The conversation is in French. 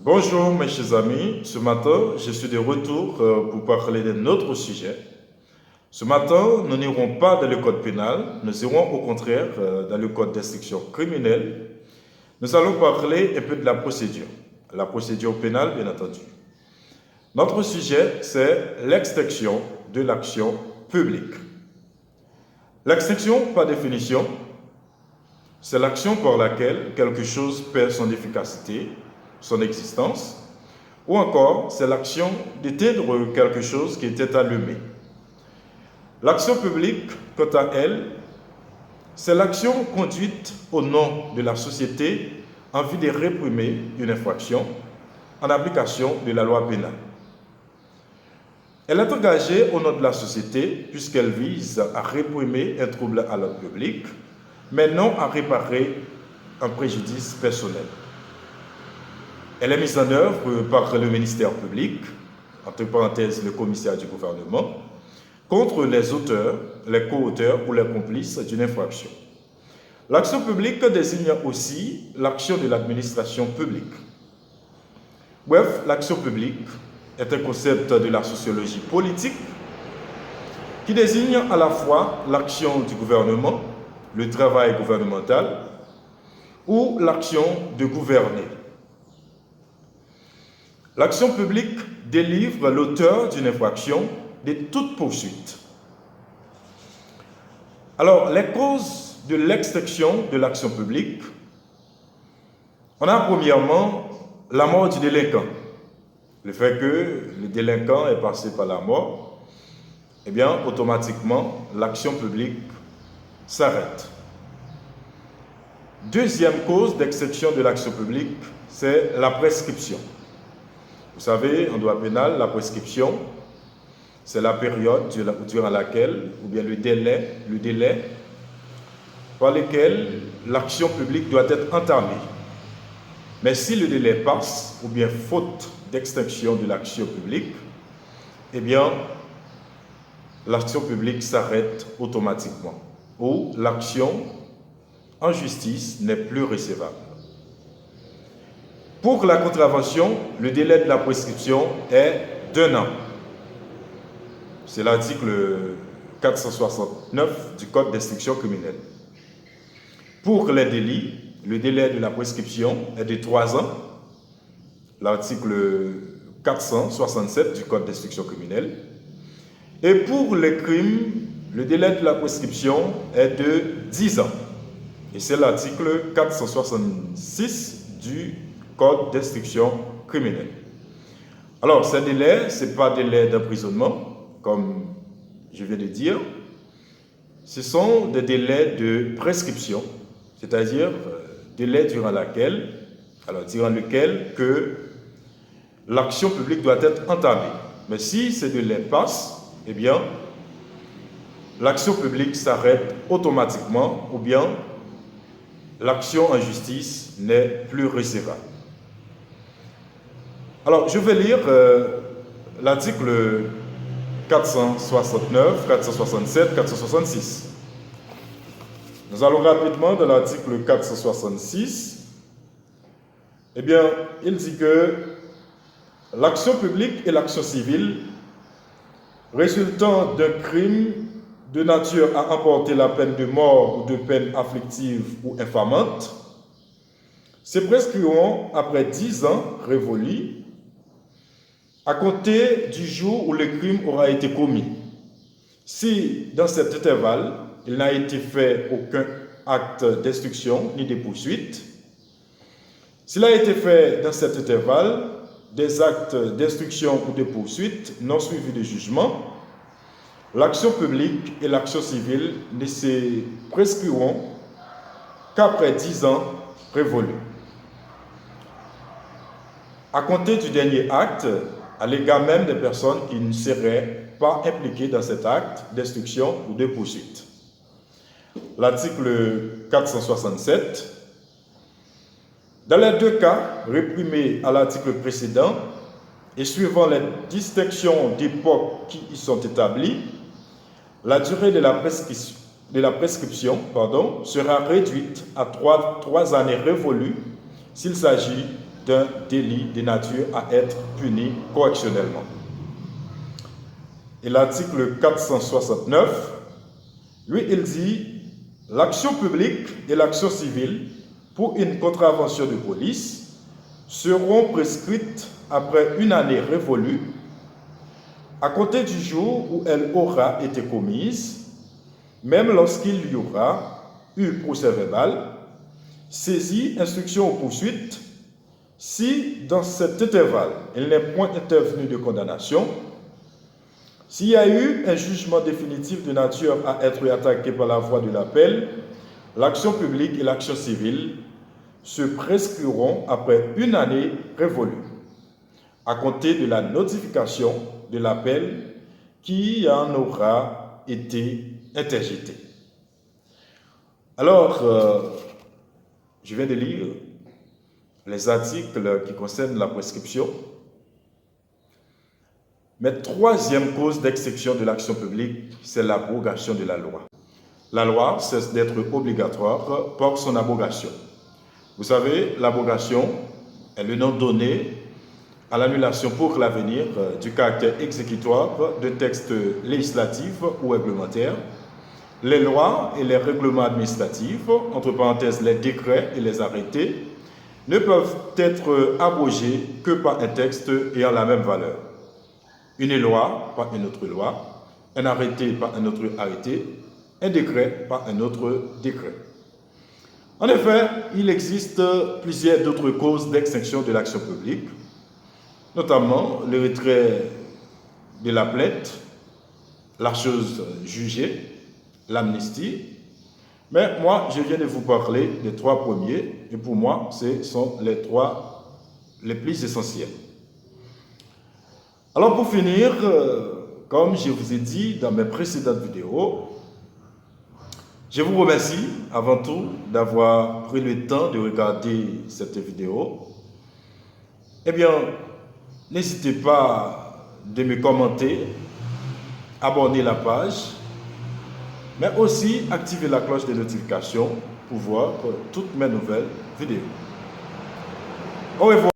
Bonjour mes chers amis, ce matin je suis de retour pour parler d'un autre sujet. Ce matin, nous n'irons pas dans le code pénal, nous irons au contraire dans le code d'instruction criminelle. Nous allons parler un peu de la procédure pénale bien entendu. Notre sujet c'est l'extinction de l'action publique. L'extinction, par définition, c'est l'action par laquelle quelque chose perd son efficacité, son existence, ou encore c'est l'action d'éteindre quelque chose qui était allumé. L'action publique, quant à elle, c'est l'action conduite au nom de la société en vue de réprimer une infraction en application de la loi pénale. Elle est engagée au nom de la société puisqu'elle vise à réprimer un trouble à l'ordre public, mais non à réparer un préjudice personnel. Elle est mise en œuvre par le ministère public, entre parenthèses le commissaire du gouvernement, contre les auteurs, les co-auteurs ou les complices d'une infraction. L'action publique désigne aussi l'action de l'administration publique. Bref, l'action publique est un concept de la sociologie politique qui désigne à la fois l'action du gouvernement, le travail gouvernemental ou l'action de gouverner. L'action publique délivre l'auteur d'une infraction de toute poursuite. Alors, les causes de l'extinction de l'action publique, on a premièrement la mort du délinquant. Le fait que le délinquant est passé par la mort, eh bien, automatiquement, l'action publique s'arrête. Deuxième cause d'extinction de l'action publique, c'est la prescription. Vous savez, en droit pénal, la prescription, c'est la période durant laquelle, ou bien le délai par lequel l'action publique doit être entamée. Mais si le délai passe, ou bien faute d'extinction de l'action publique, eh bien, l'action publique s'arrête automatiquement, ou l'action en justice n'est plus recevable. Pour la contravention, le délai de la prescription est d'1 an. C'est l'article 469 du Code d'instruction criminelle. Pour les délits, le délai de la prescription est de 3 ans. L'article 467 du Code d'instruction criminelle. Et pour les crimes, le délai de la prescription est de 10 ans. Et c'est l'article 466 du Code d'instruction criminelle. Alors, ces délais, ce n'est pas des délais d'emprisonnement, comme je viens de dire. Ce sont des délais de prescription, c'est-à-dire délais durant lequel que l'action publique doit être entamée. Mais si ces délais passent, eh bien, l'action publique s'arrête automatiquement ou bien l'action en justice n'est plus recevable. Alors, je vais lire l'article 469, 467, 466. Nous allons rapidement dans l'article 466. Eh bien, il dit que l'action publique et l'action civile résultant d'un crime de nature à emporter la peine de mort ou de peine afflictive ou infamante se prescriront après 10 ans révolus à compter du jour où le crime aura été commis. Si, dans cet intervalle, il n'a été fait aucun acte d'instruction ni de poursuite, s'il a été fait dans cet intervalle des actes d'instruction ou de poursuite non suivis de jugement, l'action publique et l'action civile ne se prescriront qu'après 10 ans révolus. À compter du dernier acte, à l'égard même des personnes qui ne seraient pas impliquées dans cet acte d'instruction ou de poursuite. L'article 467. Dans les deux cas réprimés à l'article précédent et suivant les distinctions d'époque qui y sont établies, la durée de la prescription sera réduite à 3 années révolues s'il s'agit d'un délit de nature à être puni correctionnellement. Et l'article 469, lui, il dit « L'action publique et l'action civile pour une contravention de police seront prescrites après une année révolue à compter du jour où elle aura été commise, même lorsqu'il y aura eu procès verbal, saisie, instruction ou poursuite, si dans cet intervalle il n'est point intervenu de condamnation, s'il y a eu un jugement définitif de nature à être attaqué par la voie de l'appel, l'action publique et l'action civile se prescriront après une année révolue, à compter de la notification de l'appel qui en aura été interjeté. Alors, je viens de lire les articles qui concernent la prescription. Mais troisième cause d'exception de l'action publique, c'est l'abrogation de la loi. La loi cesse d'être obligatoire par son abrogation. Vous savez, l'abrogation est le nom donné à l'annulation pour l'avenir du caractère exécutoire de textes législatifs ou réglementaires. Les lois et les règlements administratifs, entre parenthèses les décrets et les arrêtés, ne peuvent être abrogés que par un texte ayant la même valeur. Une loi par une autre loi, un arrêté par un autre arrêté, un décret par un autre décret. En effet, il existe plusieurs autres causes d'extinction de l'action publique, notamment le retrait de la plainte, la chose jugée, l'amnistie. Mais moi, je viens de vous parler des trois premiers, et pour moi, ce sont les trois les plus essentiels. Alors pour finir, comme je vous ai dit dans mes précédentes vidéos, je vous remercie avant tout d'avoir pris le temps de regarder cette vidéo. Eh bien, n'hésitez pas de me commenter, abonner la page, mais aussi activer la cloche de notification pour voir toutes mes nouvelles vidéos. Au revoir.